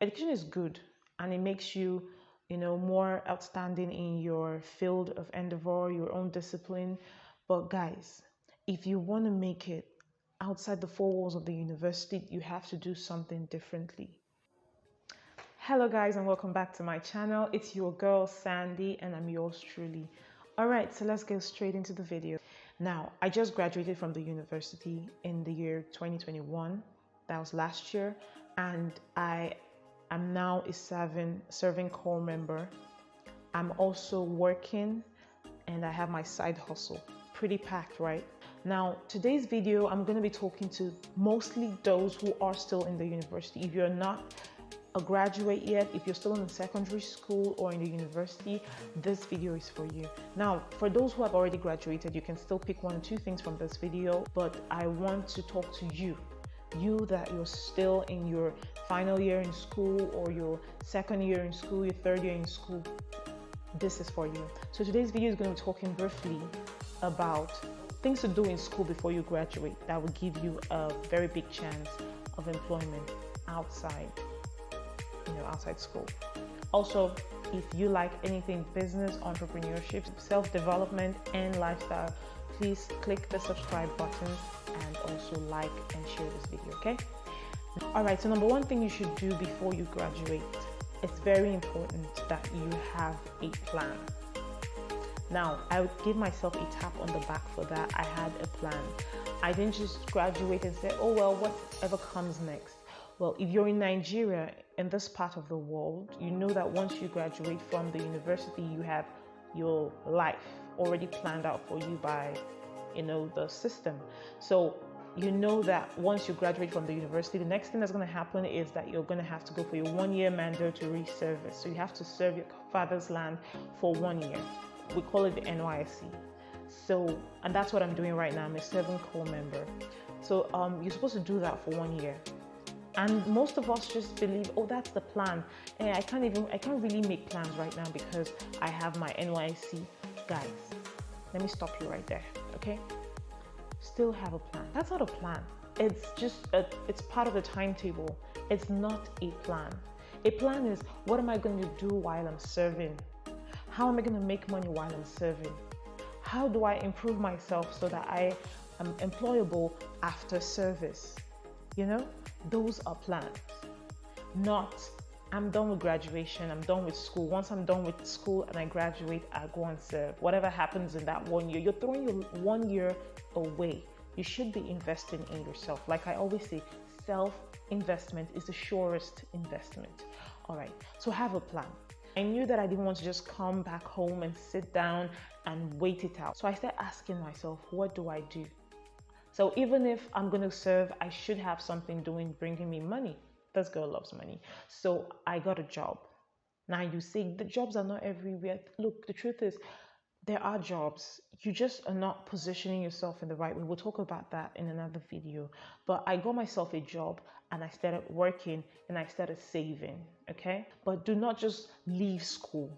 education is good and it makes you, more outstanding in your field of endeavor, your own discipline. But guys, if you want to make it outside the four walls of the university, you have to do something differently. Hello guys, and welcome back to my channel. It's your girl Sandy and I'm yours truly. All right, so let's get straight into the video. Now, I just graduated from the university in the year 2021. That was last year, and I am now a serving corps member. I'm also working and I have my side hustle. Pretty packed, right? Now, today's video, I'm going to be talking to mostly those who are still in the university. If you're not a graduate yet, if you're still in the secondary school or in the university, this video is for you. Now, for those who have already graduated, you can still pick one or two things from this video, but I want to talk to you that you're still in your final year in school, or your second year in school, your third year in school. This is for you. So today's video is going to be talking briefly about things to do in school before you graduate that will give you a very big chance of employment outside school. Also, if you like anything business, entrepreneurship, self-development, and lifestyle, please click the subscribe button and also like and share this video, okay? All right, so number one thing you should do before you graduate, it's very important that you have a plan. Now, I would give myself a tap on the back for that. I had a plan. I didn't just graduate and say, oh, well, whatever comes next. Well, if you're in Nigeria, in this part of the world, you know that once you graduate from the university, you have your life already planned out for you by, the system. So you know that once you graduate from the university, the next thing that's going to happen is that you're going to have to go for your 1 year mandatory service. So you have to serve your father's land for 1 year. We call it the NYSC. So, and that's what I'm doing right now. I'm a serving corps member. So you're supposed to do that for 1 year. And most of us just believe, oh, that's the plan. And I can't really make plans right now because I have my NYSC. Guys, let me stop you right there, okay? Still have a plan. That's not a plan. It's just, it's part of the timetable. It's not a plan. A plan is, what am I going to do while I'm serving? How am I going to make money while I'm serving? How do I improve myself so that I am employable after service? Those are plans. Not, I'm done with graduation, I'm done with school. Once I'm done with school and I graduate, I go and serve. Whatever happens in that 1 year, you're throwing your 1 year away. You should be investing in yourself. Like I always say, self-investment is the surest investment. All right, so have a plan. I knew that I didn't want to just come back home and sit down and wait it out. So I started asking myself, what do I do? So even if I'm going to serve, I should have something bringing me money. This girl loves money. So I got a job. Now you say the jobs are not everywhere. Look, the truth is there are jobs. You just are not positioning yourself in the right way. We'll talk about that in another video. But I got myself a job and I started working and I started saving, okay? But do not just leave school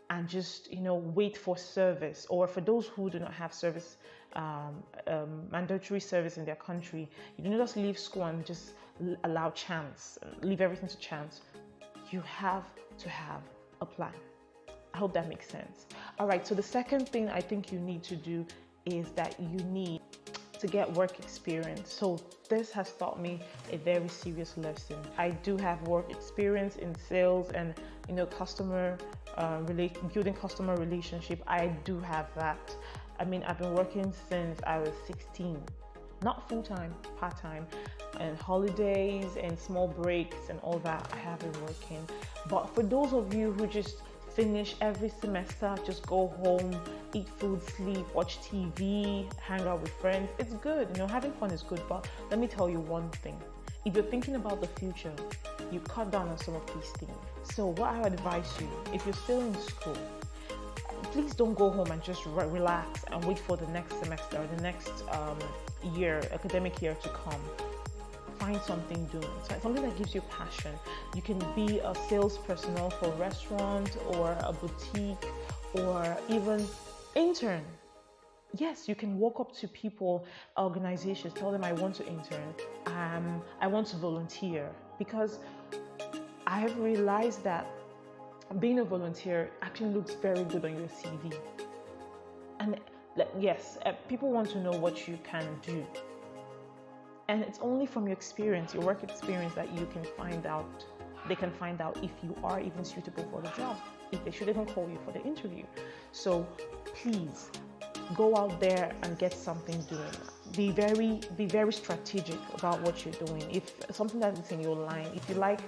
and just, wait for service. Or for those who do not have service, mandatory service in their country, you don't just leave school and just allow chance, leave everything to chance. You have to have a plan. I hope that makes sense. All right, so the second thing I think you need to do is that you need to get work experience. So this has taught me a very serious lesson. I do have work experience in sales and building customer relationship. I do have that. I mean, I've been working since I was 16, not full-time, part-time, and holidays and small breaks and all that. I have been working. But for those of you who just finish every semester, just go home, eat food, sleep, watch TV, hang out with friends, it's good. Having fun is good. But let me tell you one thing. If you're thinking about the future, you cut down on some of these things. So what I would advise you, if you're still in school, please don't go home and just relax and wait for the next semester or the next academic year to come. Find something doing, something that gives you passion. You can be a sales personnel for a restaurant or a boutique or even intern. Yes, you can walk up to people, organizations, tell them I want to intern, I want to volunteer, because I have realized that being a volunteer actually looks very good on your CV. And yes, people want to know what you can do. And it's only from your experience, your work experience, that you can find out, they can find out if you are even suitable for the job, if they should even call you for the interview. So please go out there and get something doing. Be very strategic about what you're doing. If something that is in your line, if you like,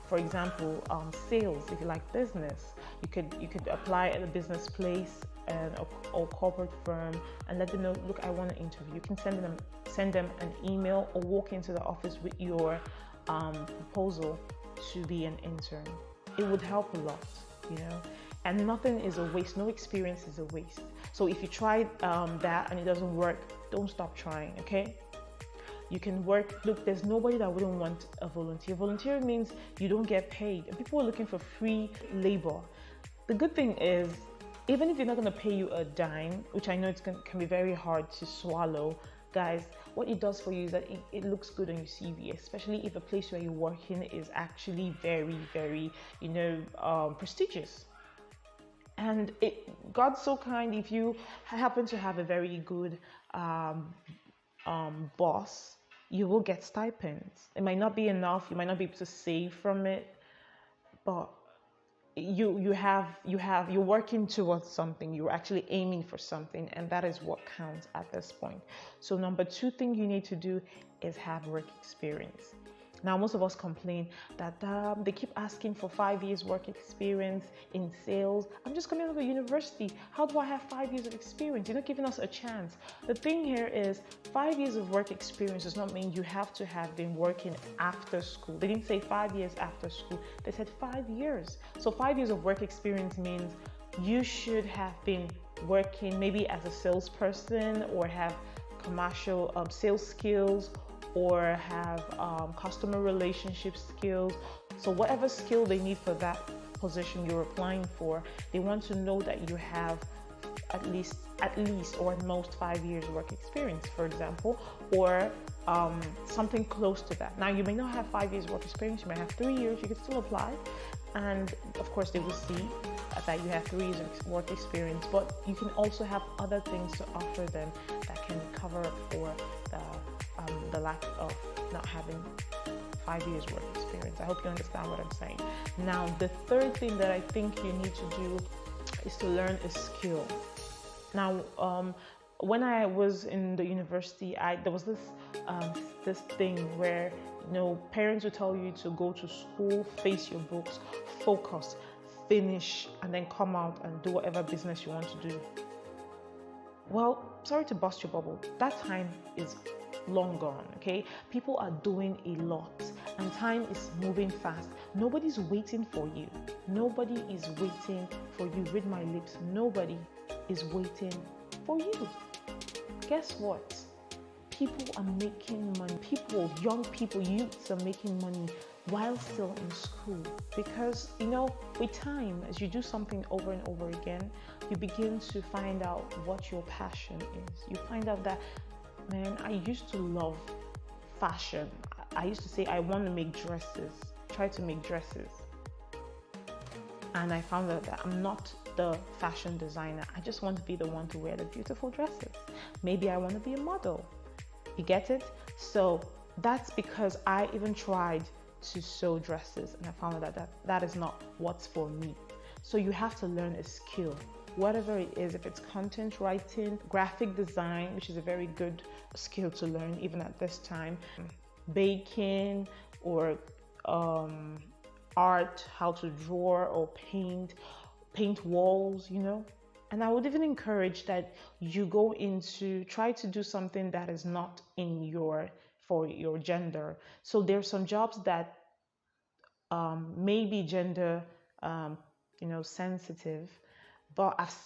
for example, sales, if you like business, you could apply at a business place or corporate firm and let them know, look, I want to interview. You can send them an email or walk into the office with your proposal to be an intern. It would help a lot, you know. And nothing is a waste. No experience is a waste. So if you try that and it doesn't work, don't stop trying, okay? You can work. Look, there's nobody that wouldn't want a volunteer. Volunteer means you don't get paid. And people are looking for free labor. The good thing is, even if they're not going to pay you a dime, which I know can be very hard to swallow, guys, what it does for you is that it looks good on your CV, especially if the place where you're working is actually very, very, prestigious. And God's so kind, if you happen to have a very good boss, you will get stipends. It might not be enough, you might not be able to save from it, but you're working towards something, you're actually aiming for something, and that is what counts at this point. So number 2 thing you need to do is have work experience. Now, most of us complain that they keep asking for 5 years work experience in sales. I'm just coming out of a university. How do I have 5 years of experience? You're not giving us a chance. The thing here is 5 years of work experience does not mean you have to have been working after school. They didn't say 5 years after school. They said 5 years. So 5 years of work experience means you should have been working maybe as a salesperson or have commercial sales skills, or have customer relationship skills. So whatever skill they need for that position you're applying for, they want to know that you have at least or at most 5 years work experience, for example, or something close to that. Now, you may not have 5 years work experience, you might have 3 years, you can still apply. And of course, they will see that you have 3 years of work experience, but you can also have other things to offer them that can cover up for the lack of not having 5 years work experience. I hope you understand what I'm saying. Now, the third thing that I think you need to do is to learn a skill. Now, when I was in the university, there was this thing where parents would tell you to go to school, face your books, focus, finish, and then come out and do whatever business you want to do. Well, sorry to bust your bubble. That time is long gone, okay? People are doing a lot and time is moving fast. Nobody's waiting for you. Nobody is waiting for you. Read my lips. Nobody is waiting for you. Guess what? People are making money. Young people, youths are making money while still in school, because with time, as you do something over and over again, you begin to find out what your passion is. You find out that, man, I used to love fashion. I used to say I want to make dresses, try to make dresses, and I found out that I'm not the fashion designer. I just want to be the one to wear the beautiful dresses. Maybe I want to be a model. You get it? So that's because I even tried to sew dresses and I found out that is not what's for me. So you have to learn a skill, whatever it is. If it's content writing, graphic design, which is a very good skill to learn even at this time, baking, or art, how to draw or paint walls, And I would even encourage that you try to do something that is not for your gender. So there's some jobs that may be gender sensitive, but I've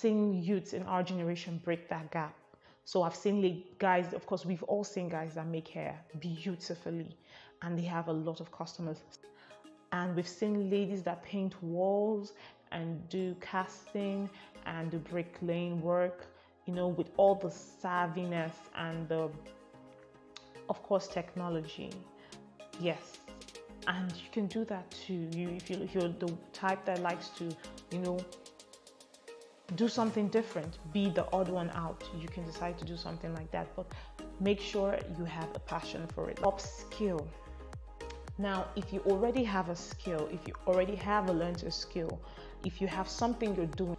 seen youths in our generation break that gap. So I've seen guys, of course, we've all seen guys that make hair beautifully and they have a lot of customers. And we've seen ladies that paint walls and do casting and do bricklaying work, with all the savviness and of course, technology. Yes, And you can do that too. If you're the type that likes to, do something different, be the odd one out, you can decide to do something like that. But make sure you have a passion for it. Upskill. Now, if you already have a skill, if you already have learned a skill, if you have something you're doing,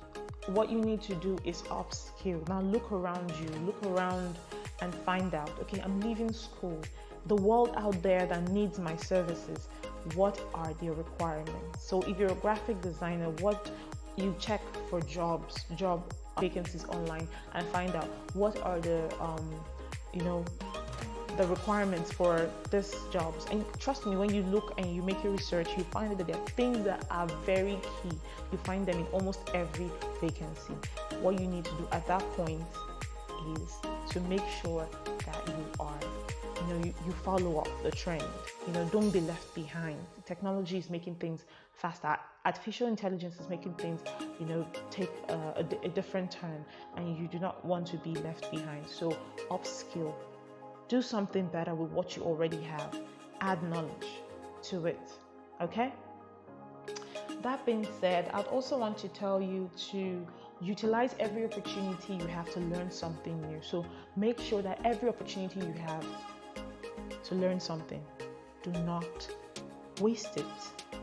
what you need to do is upskill. Now look around you, look around and find out, okay, I'm leaving school. The world out there that needs my services, what are their requirements? So if you're a graphic designer, what you check for job vacancies online and find out what are the the requirements for this jobs. And trust me, when you look and you make your research, you find that there are things that are very key. You find them in almost every vacancy. What you need to do at that point is to make sure that you are, you follow up the trend. Don't be left behind. Technology is making things faster. Artificial intelligence is making things, take a different turn, and you do not want to be left behind. So upskill. Do something better with what you already have. Add knowledge to it, okay? That being said, I'd also want to tell you to utilize every opportunity you have to learn something new. So make sure that every opportunity you have to learn something, do not waste it.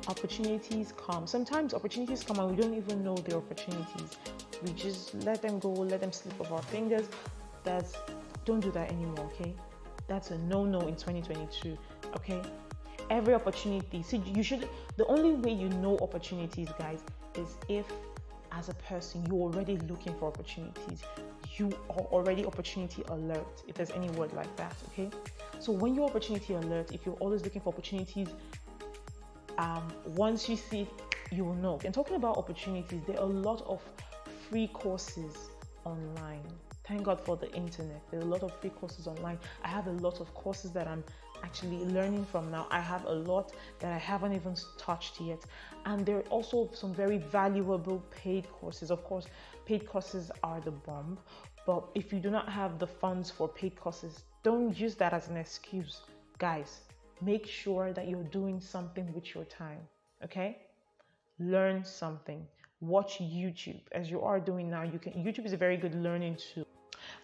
Opportunities come. Sometimes opportunities come and we don't even know they're opportunities. We just let them go, let them slip off our fingers. Don't do that anymore, okay? That's a no-no in 2022, okay? Every opportunity, the only way you know opportunities, guys, is if as a person you're already looking for opportunities. You are already opportunity alert, if there's any word like that, okay? So when you're opportunity alert, if you're always looking for opportunities, once you see it, you will know. And talking about opportunities, there are a lot of free courses online. Thank God for the internet. There are a lot of free courses online. I have a lot of courses that I'm actually learning from now. I have a lot that I haven't even touched yet. And there are also some very valuable paid courses. Of course, paid courses are the bomb. But if you do not have the funds for paid courses, don't use that as an excuse. Guys, make sure that you're doing something with your time, okay? Learn something. Watch YouTube as you are doing now. YouTube is a very good learning tool.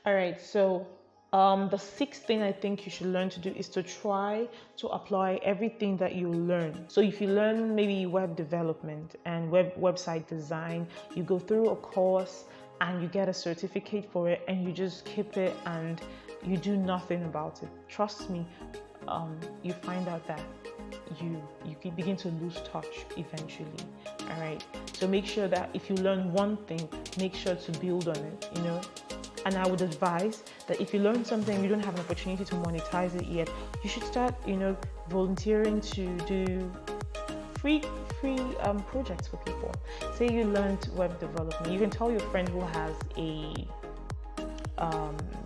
All right, so the sixth thing I think you should learn to do is to try to apply everything that you learn. So if you learn maybe web development and website design, you go through a course and you get a certificate for it and you just keep it and you do nothing about it. Trust me, you find out that you can begin to lose touch eventually. All right, so make sure that if you learn one thing, make sure to build on it, And I would advise that if you learn something, you don't have an opportunity to monetize it yet, you should start, volunteering to do free projects for people. Say you learned web development, you can tell your friend who has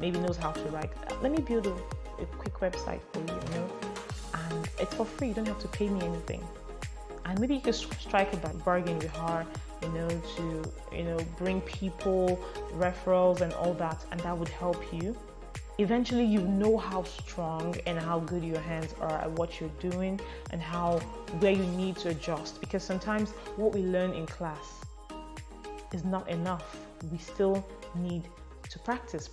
maybe knows how to write. Let me build a quick website for you, and it's for free. You don't have to pay me anything. And maybe you could strike a bargain with her, to bring people referrals and all that, and that would help you. Eventually, you know how strong and how good your hands are at what you're doing and where you need to adjust. Because sometimes what we learn in class is not enough. We still need to practice.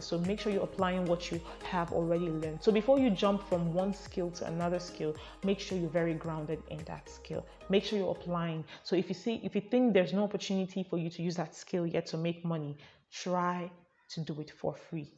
So make sure you're applying what you have already learned. So before you jump from one skill to another skill, make sure you're very grounded in that skill. Make sure you're applying. So if you think there's no opportunity for you to use that skill yet to make money, try to do it for free.